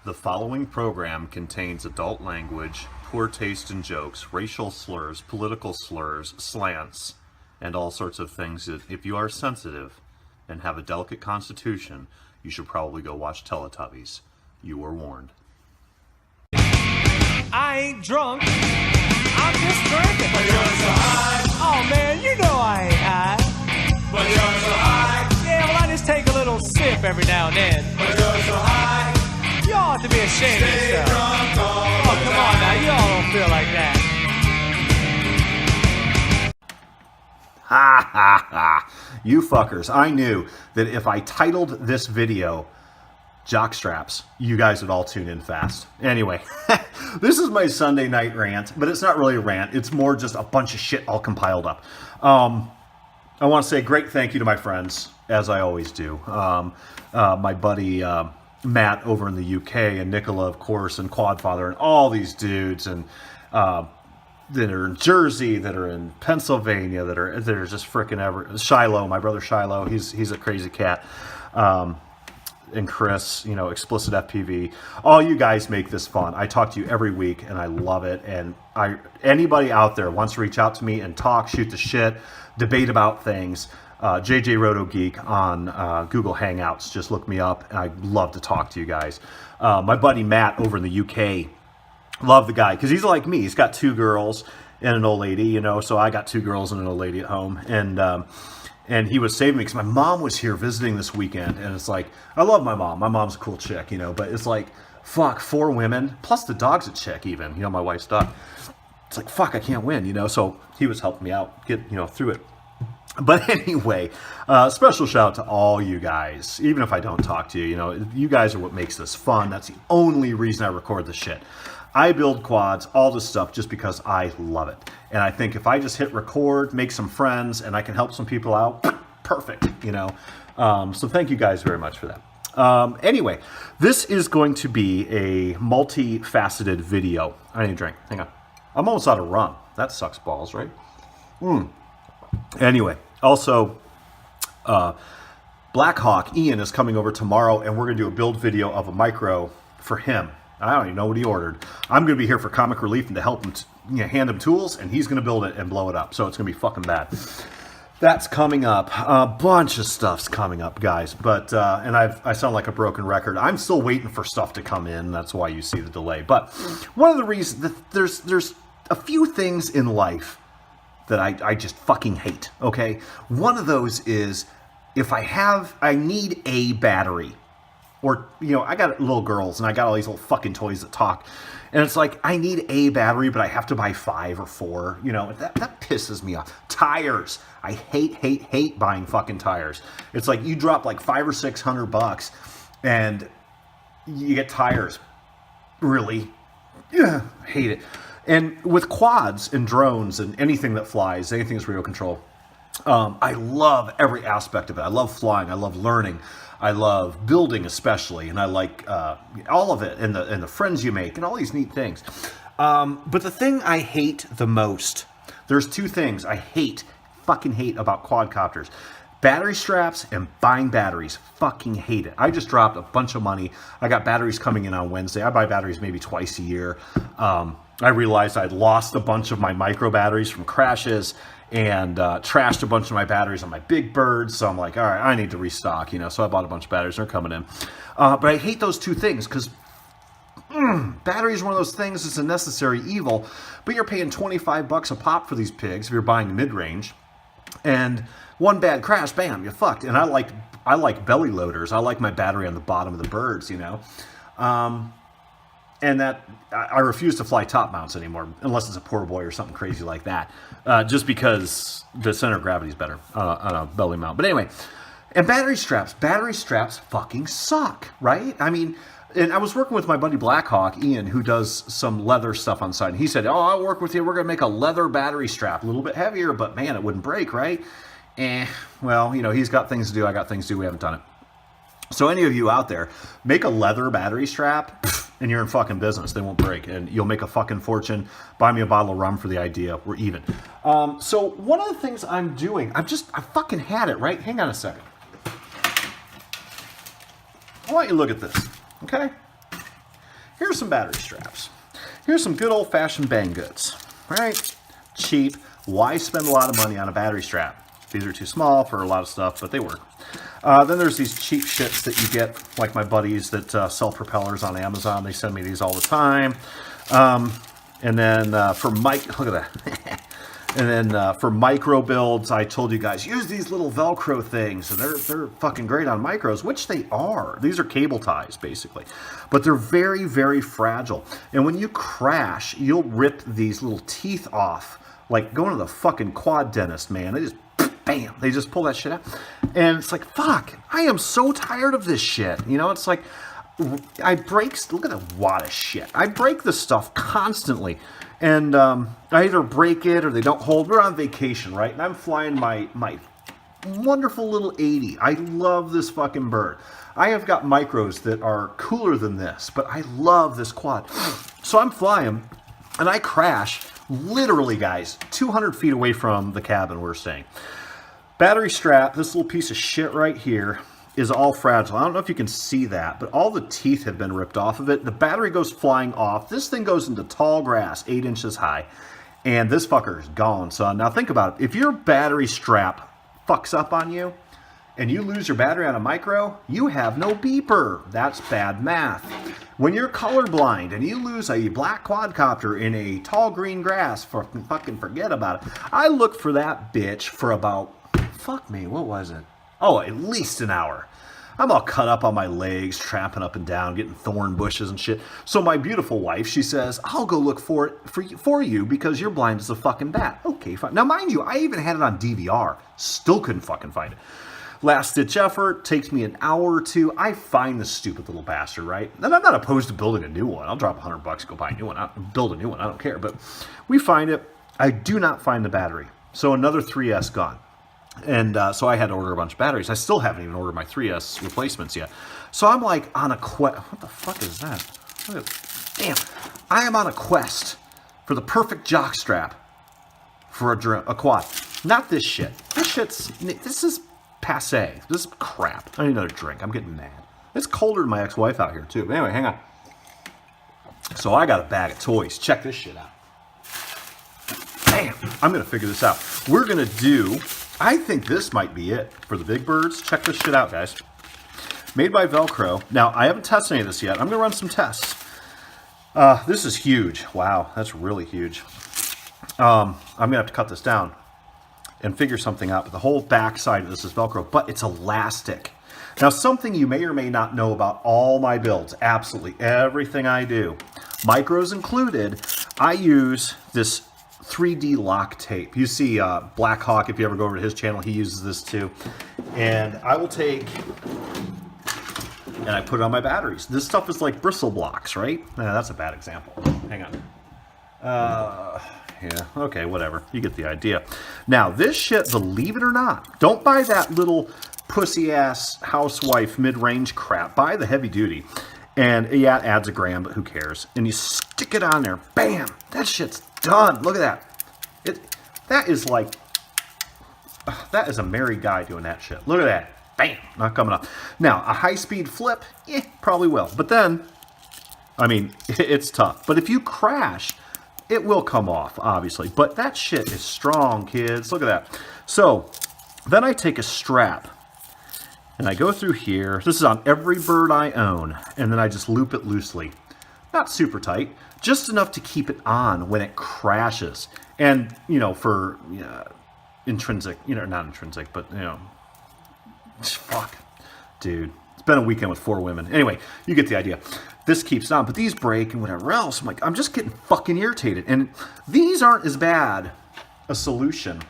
The following program contains adult language, poor taste in jokes, racial slurs, political slurs, slants, and all sorts of things that, if you are sensitive and have a delicate constitution, you should probably go watch Teletubbies. You were warned. I ain't drunk, I'm just drinking. But you're so high. Oh man, you know I ain't high. But you're so high. Yeah, well I just take a little sip every now and then. But you're so high. You ought to be ashamed of Stay yourself. drunk all Oh, the come on now, time. you all don't feel like that. Ha ha ha. You fuckers. I knew that if I titled this video Jock Straps, you guys would all tune in fast. Anyway, this is my Sunday night rant, but it's not really a rant. It's more just a bunch of shit all compiled up. I want to say a great thank you to my friends, as I always do. My buddy Matt over in the UK, and Nicola, of course, and Quadfather, and all these dudes, and that are in Jersey, that are in Pennsylvania, that are just freaking ever. Shiloh, my brother Shiloh, he's a crazy cat. And Chris, Explicit FPV. All you guys make this fun. I talk to you every week, and I love it. And anybody out there wants to reach out to me and talk, shoot the shit, debate about things, JJ Roto Geek on Google Hangouts. Just look me up, and I'd love to talk to you guys. My buddy Matt over in the UK, love the guy, because he's like me. He's got two girls and an old lady, so I got two girls and an old lady at home. And he was saving me because my mom was here visiting this weekend. And it's like, I love my mom. My mom's a cool chick, but it's like, fuck, 4 women, plus the dog's a chick even, my wife's dog. It's like, fuck, I can't win, So he was helping me out, get, through it. But anyway, special shout out to all you guys. Even if I don't talk to you, you guys are what makes this fun. That's the only reason I record this shit. I build quads, all this stuff, just because I love it. And I think if I just hit record, make some friends, and I can help some people out, perfect, So thank you guys very much for that. Anyway, this is going to be a multifaceted video. I need a drink. Hang on. I'm almost out of rum. That sucks balls, right? Anyway, also, Blackhawk Ian is coming over tomorrow, and we're going to do a build video of a micro for him. I don't even know what he ordered. I'm going to be here for comic relief and to help him, hand him tools, and he's going to build it and blow it up. So it's going to be fucking bad. That's coming up. A bunch of stuff's coming up, guys. But and I sound like a broken record. I'm still waiting for stuff to come in. That's why you see the delay. But one of the reasons that there's a few things in life that I just fucking hate. Okay, one of those is if I need a battery. Or, I got little girls, and I got all these little fucking toys that talk. And it's like, I need a battery, but I have to buy 5 or 4. That pisses me off. Tires. I hate buying fucking tires. It's like, you drop like $500 or $600, and you get tires. Really? Yeah, hate it. And with quads and drones and anything that flies, anything that's remote control, I love every aspect of it. I love flying. I love learning. I love building especially, and I like all of it, and the friends you make, and all these neat things. But the thing I hate the most, there's 2 things I fucking hate about quadcopters. Battery straps and buying batteries. Fucking hate it. I just dropped a bunch of money. I got batteries coming in on Wednesday. I buy batteries maybe twice a year. I realized I'd lost a bunch of my micro batteries from crashes, and trashed a bunch of my batteries on my big birds. So I'm like, all right, I need to restock, So I bought a bunch of batteries. They're coming in. But I hate those 2 things because battery is one of those things that's a necessary evil. But you're paying $25 a pop for these pigs if you're buying mid-range. And one bad crash, bam, you're fucked. And I like belly loaders. I like my battery on the bottom of the birds, And that I refuse to fly top mounts anymore, unless it's a poor boy or something crazy like that. Just because the center of gravity is better on a belly mount. But anyway, and battery straps fucking suck, right? I mean, and I was working with my buddy Blackhawk Ian, who does some leather stuff on the side. And he said, "Oh, I'll work with you. We're gonna make a leather battery strap, a little bit heavier, but man, it wouldn't break, right?" Well, he's got things to do. I got things to do. We haven't done it. So any of you out there, make a leather battery strap, and you're in fucking business. They won't break, and you'll make a fucking fortune. Buy me a bottle of rum for the idea. We're even. So one of the things I'm doing, I fucking had it, right? Hang on a second. I want you to look at this, okay? here's some battery straps. Here's some good old-fashioned bang goods, right? Cheap. Why spend a lot of money on a battery strap? These are too small for a lot of stuff, but they work. Then there's these cheap shits that you get, like my buddies that sell propellers on Amazon. They send me these all the time. And then for look at that. And then for micro builds, I told you guys, use these little Velcro things. And they're fucking great on micros, which they are. These are cable ties, basically. But they're very, very fragile. And when you crash, you'll rip these little teeth off. Like going to the fucking quad dentist, man. They just, bam, they just pull that shit out. And it's like, fuck, I am so tired of this shit. You know, it's like, I break, look at the wad of shit. I break this stuff constantly. And I either break it or they don't hold. We're on vacation, right? And I'm flying my wonderful little 80. I love this fucking bird. I have got micros that are cooler than this, but I love this quad. So I'm flying, and I crash, literally, guys, 200 feet away from the cabin we're staying. Battery strap, this little piece of shit right here, is all fragile. I don't know if you can see that, but all the teeth have been ripped off of it. The battery goes flying off. This thing goes into tall grass, 8 inches high, and this fucker is gone, son. Now think about it. If your battery strap fucks up on you and you lose your battery on a micro, you have no beeper. That's bad math. When you're colorblind and you lose a black quadcopter in a tall green grass, fucking forget about it. I looked for that bitch for about, fuck me, what was it? Oh, at least an hour. I'm all cut up on my legs, tramping up and down, getting thorn bushes and shit. So my beautiful wife, she says, I'll go look for it for you because you're blind as a fucking bat. Okay, fine. Now, mind you, I even had it on DVR. Still couldn't fucking find it. Last ditch effort, takes me an hour or two. I find this stupid little bastard, right? And I'm not opposed to building a new one. I'll drop $100, go buy a new one. I'll build a new one. I don't care. But we find it. I do not find the battery. So another 3S gone. And so I had to order a bunch of batteries. I still haven't even ordered my 3S replacements yet. So I'm like on a quest. What the fuck is that? Damn. I am on a quest for the perfect jock strap for a quad. Not this shit. This is passe. This is crap. I need another drink. I'm getting mad. It's colder than my ex-wife out here too. But anyway, hang on. So I got a bag of toys. Check this shit out. Bam. I'm going to figure this out. We're going to do... I think this might be it for the big birds. Check this shit out, guys. Made by Velcro. Now, I haven't tested any of this yet. I'm going to run some tests. This is huge. Wow, that's really huge. I'm going to have to cut this down and figure something out. But the whole back side of this is Velcro, but it's elastic. Now, something you may or may not know about all my builds, absolutely everything I do, micros included, I use this 3D lock tape. You see Black Hawk, if you ever go over to his channel, he uses this too. And I will take and I put it on my batteries. This stuff is like bristle blocks, right? That's a bad example. Hang on. Yeah, okay, whatever. You get the idea. Now, this shit, believe it or not, don't buy that little pussy-ass housewife mid-range crap. Buy the heavy duty. And yeah, it adds a gram, but who cares? And you stick it on there. Bam! That shit's done. Look at that. That is like... that is a married guy doing that shit. Look at that. Bam! Not coming up. Now, a high-speed flip? Probably will. But then, I mean, it's tough. But if you crash, it will come off, obviously. But that shit is strong, kids. Look at that. So, then I take a strap. And I go through here. This is on every bird I own. And then I just loop it loosely. Not super tight. Just enough to keep it on when it crashes. And, you know, for intrinsic, you know, not intrinsic, but, you know. Fuck. Dude. It's been a weekend with 4 women. Anyway, you get the idea. This keeps on. But these break and whatever else. I'm like, I'm just getting fucking irritated. And these aren't as bad a solution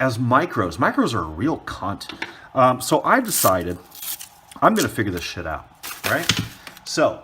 as micros. Micros are a real cunt. So I decided I'm going to figure this shit out, right? So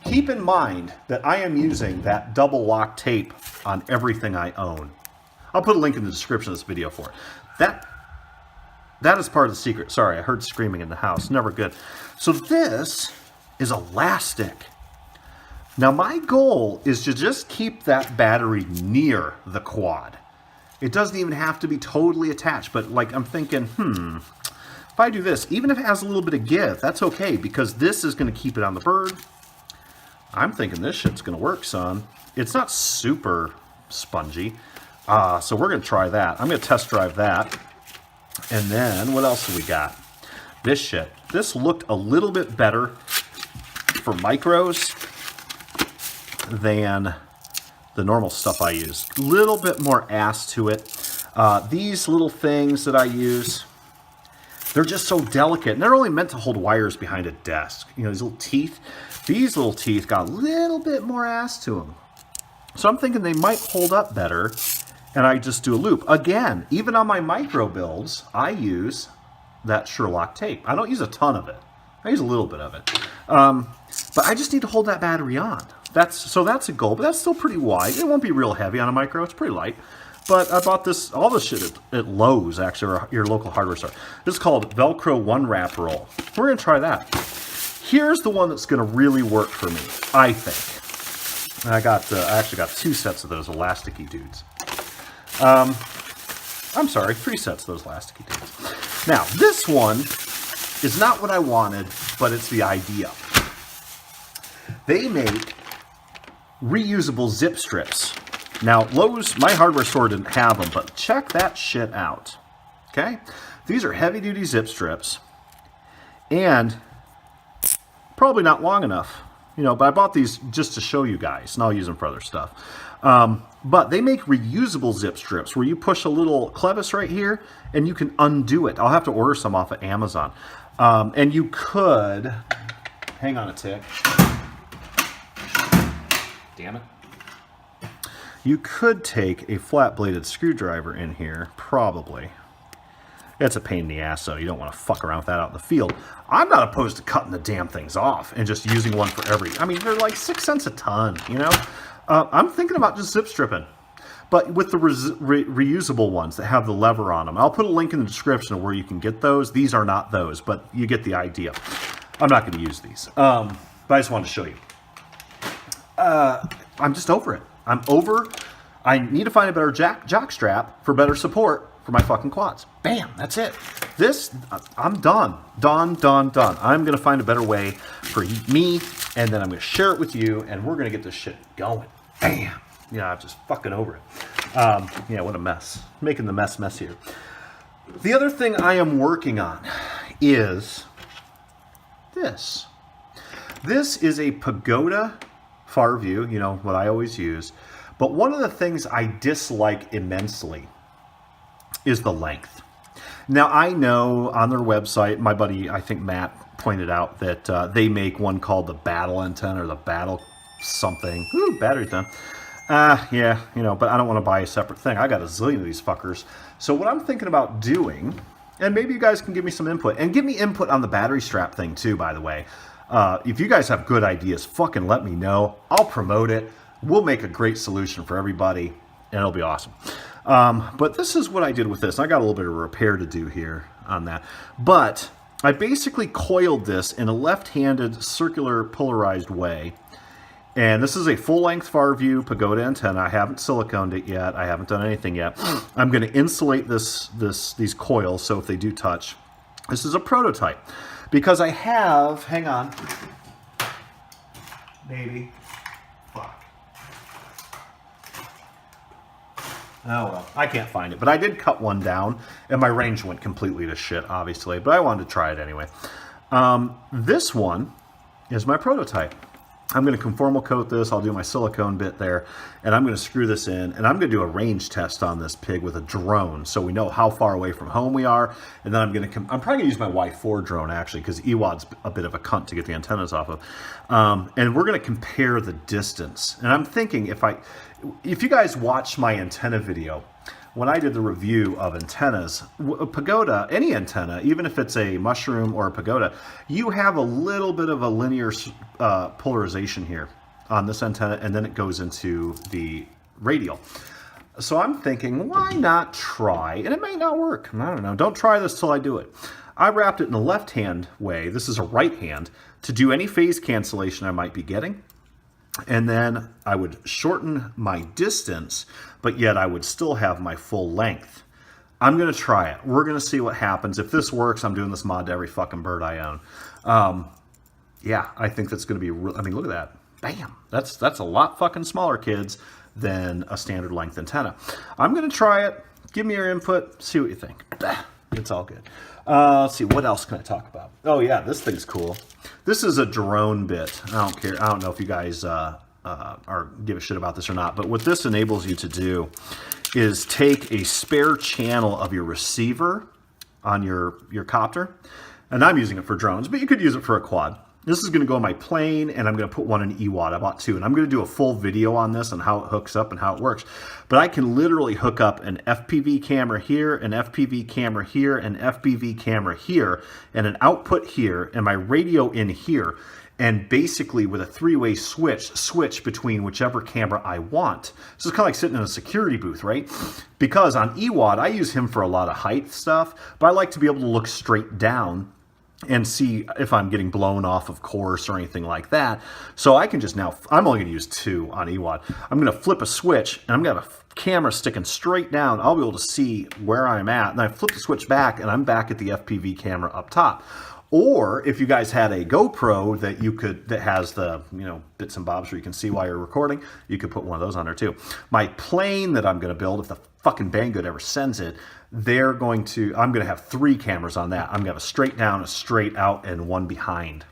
keep in mind that I am using that double lock tape on everything I own. I'll put a link in the description of this video for it. That is part of the secret. Sorry, I heard screaming in the house. Never good. So this is elastic. Now my goal is to just keep that battery near the quad. It doesn't even have to be totally attached, but like I'm thinking, if I do this, even if it has a little bit of give, that's okay, because this is going to keep it on the bird. I'm thinking this shit's going to work, son. It's not super spongy. So we're going to try that. I'm going to test drive that. And then what else do we got? This shit. This looked a little bit better for micros than the normal stuff I use. A little bit more ass to it. These little things that I use, they're just so delicate. And they're only meant to hold wires behind a desk. You know, these little teeth. These little teeth got a little bit more ass to them. So I'm thinking they might hold up better. And I just do a loop. Again, even on my micro builds, I use that Sherlock tape. I don't use a ton of it. I use a little bit of it. But I just need to hold that battery on. So that's a goal, but that's still pretty wide. It won't be real heavy on a micro. It's pretty light. But I bought all this shit at Lowe's, actually, or your local hardware store. This is called Velcro One Wrap Roll. We're going to try that. Here's the one that's going to really work for me, I think. And I actually got 2 sets of those elasticy dudes. I'm sorry, 3 sets of those elasticy dudes. Now, this one is not what I wanted, but it's the idea. They make reusable zip strips. Now, Lowe's, my hardware store didn't have them, but check that shit out. Okay? These are heavy-duty zip strips, and probably not long enough. You know, but I bought these just to show you guys, and I'll use them for other stuff. But they make reusable zip strips where you push a little clevis right here, and you can undo it. I'll have to order some off of Amazon. And you could... Hang on a tick. Damn it. You could take a flat-bladed screwdriver in here, probably. It's a pain in the ass, though. You don't want to fuck around with that out in the field. I'm not opposed to cutting the damn things off and just using one for every... I mean, they're like 6 cents a ton, you know? I'm thinking about just zip stripping. But with the reusable ones that have the lever on them. I'll put a link in the description of where you can get those. These are not those, but you get the idea. I'm not going to use these. But I just wanted to show you. I'm just over it. I'm over... I need to find a better jock strap for better support for my fucking quads. Bam, that's it. This, I'm done. Done. I'm going to find a better way for me, and then I'm going to share it with you, and we're going to get this shit going. Bam. Yeah, I'm just fucking over it. Yeah, what a mess. Making the mess messier. The other thing I am working on is this. This is a Pagoda far view, you know, what I always use. But one of the things I dislike immensely is the length. Now, I know on their website, my buddy, I think Matt, pointed out that they make one called the Battle Antenna or the Battle something. Ooh, battery then. Yeah, you know, but I don't want to buy a separate thing. I got a zillion of these fuckers. So what I'm thinking about doing, and maybe you guys can give me some input, and give me input on the battery strap thing too, by the way. If you guys have good ideas, fucking let me know. I'll promote it. We'll make a great solution for everybody, and it'll be awesome. But this is what I did with this. I got a little bit of repair to do here on that. But I basically coiled this in a left-handed circular polarized way. And this is a full-length far-view Pagoda antenna. I haven't siliconed it yet. I haven't done anything yet. I'm going to insulate these coils, so if they do touch. This is a prototype. Because I have... Hang on. Maybe. Fuck. Oh, well, I can't find it. But I did cut one down, and my range went completely to shit, obviously. But I wanted to try it anyway. This one is my prototype. I'm going to conformal coat this. I'll do my silicone bit there, and I'm going to screw this in, and I'm going to do a range test on this pig with a drone, so we know how far away from home we are. And then I'm probably going to use my Y4 drone, actually, because Ewad's a bit of a cunt to get the antennas off of. And we're going to compare the distance. And I'm thinking, if you guys watch my antenna video, when I did the review of antennas, a Pagoda, any antenna, even if it's a mushroom or a Pagoda, you have a little bit of a linear polarization here on this antenna, and then it goes into the radial. So I'm thinking, why not try? And it may not work. I don't know. Don't try this till I do it. I wrapped it in the left-hand way. This is a right hand to do any phase cancellation I might be getting. And then I would shorten my distance, but yet I would still have my full length. I'm going to try it. We're going to see what happens. If this works, I'm doing this mod to every fucking bird I own. Yeah, I think that's going to be real. I mean, look at that. Bam. That's a lot fucking smaller, kids, than a standard length antenna. I'm going to try it. Give me your input. See what you think. It's all good. Let's see. What else can I talk about? Oh, yeah. This thing's cool. This is a drone bit. I don't care. I don't know if you guys or give a shit about this or not. But what this enables you to do is take a spare channel of your receiver on your copter. And I'm using it for drones, but you could use it for a quad. This is going to go on my plane, and I'm going to put one in EWAD. I bought two, and I'm going to do a full video on this and how it hooks up and how it works. But I can literally hook up an FPV camera here, an FPV camera here, an FPV camera here, and an output here, and my radio in here, and basically with a three-way switch between whichever camera I want. So it's kind of like sitting in a security booth, right? Because on EWAD, I use him for a lot of height stuff, but I like to be able to look straight down and see if I'm getting blown off of course or anything like that. So I can just now, I'm only going to use two on EWAD. I'm going to flip a switch, and I'm going to have a camera sticking straight down. I'll be able to see where I'm at. And I flip the switch back, and I'm back at the FPV camera up top. Or if you guys had a GoPro that you could, that has the, you know, bits and bobs where you can see while you're recording, you could put one of those on there too. My plane that I'm going to build, if the fucking Banggood ever sends it, I'm going to have 3 cameras on that. I'm going to have a straight down, a straight out, and one behind.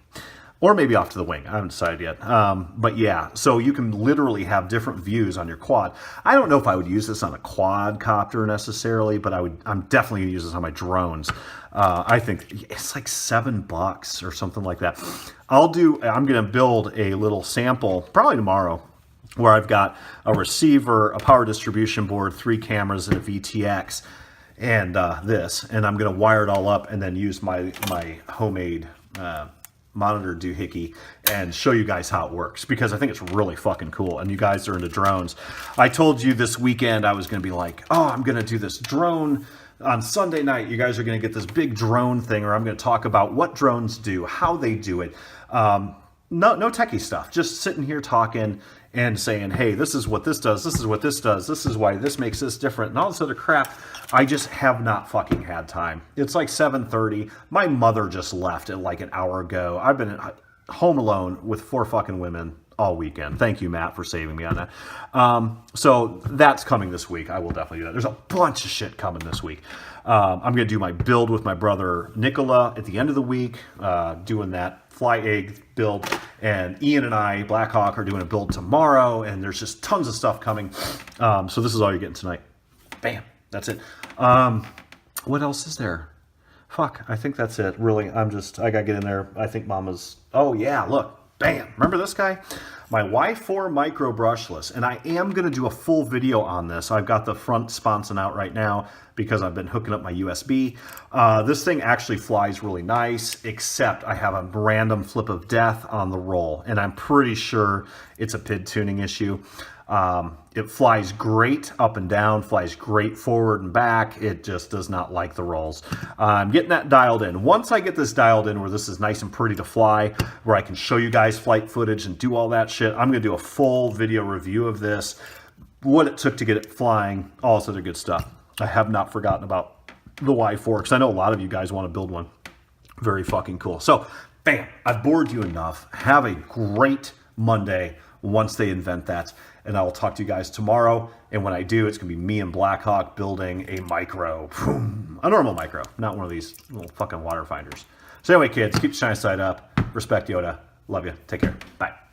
Or maybe off to the wing. I haven't decided yet. But yeah, so you can literally have different views on your quad. I don't know if I would use this on a quadcopter necessarily, but I'm definitely going to use this on my drones. I think it's like $7 or something like that. I'm going to build a little sample probably tomorrow where I've got a receiver, a power distribution board, 3 cameras, and a VTX, and this. And I'm going to wire it all up and then use my homemade monitor doohickey and show you guys how it works, because I think it's really fucking cool, and you guys are into drones. I told you this weekend I was going to be like, oh, I'm going to do this drone on Sunday night. You guys are going to get this big drone thing, or I'm going to talk about what drones do, how they do it. No techie stuff, just sitting here talking and saying, hey, this is what this does, this is what this does, this is why this makes this different, and all this other crap. I just have not fucking had time. It's like 7:30. My mother just left it like an hour ago. I've been home alone with 4 fucking women all weekend. Thank you, Matt, for saving me on that. So that's coming this week. I will definitely do that. There's a bunch of shit coming this week. I'm going to do my build with my brother Nicola at the end of the week, doing that fly egg build, and Ian and I, Blackhawk, are doing a build tomorrow, and there's just tons of stuff coming. So this is all you're getting tonight. Bam. That's it. What else is there? Fuck, I think that's it. Really, I gotta get in there. I think Mama's, oh yeah, look. Bam! Remember this guy? My Y4 micro brushless, and I am going to do a full video on this. I've got the front sponson out right now because I've been hooking up my USB. This thing actually flies really nice, except I have a random flip of death on the roll, and I'm pretty sure it's a PID tuning issue. It flies great up and down, flies great forward and back. It just does not like the rolls. I'm getting that dialed in. Once I get this dialed in where this is nice and pretty to fly, where I can show you guys flight footage and do all that shit, I'm going to do a full video review of this, what it took to get it flying, all this other good stuff. I have not forgotten about the Y4 because I know a lot of you guys want to build one. Very fucking cool. So, bam, I've bored you enough. Have a great Monday once they invent that. And I will talk to you guys tomorrow. And when I do, it's going to be me and Blackhawk building a micro. Boom. A normal micro, not one of these little fucking water finders. So anyway, kids, keep your shiny side up. Respect Yoda. Love you. Take care. Bye.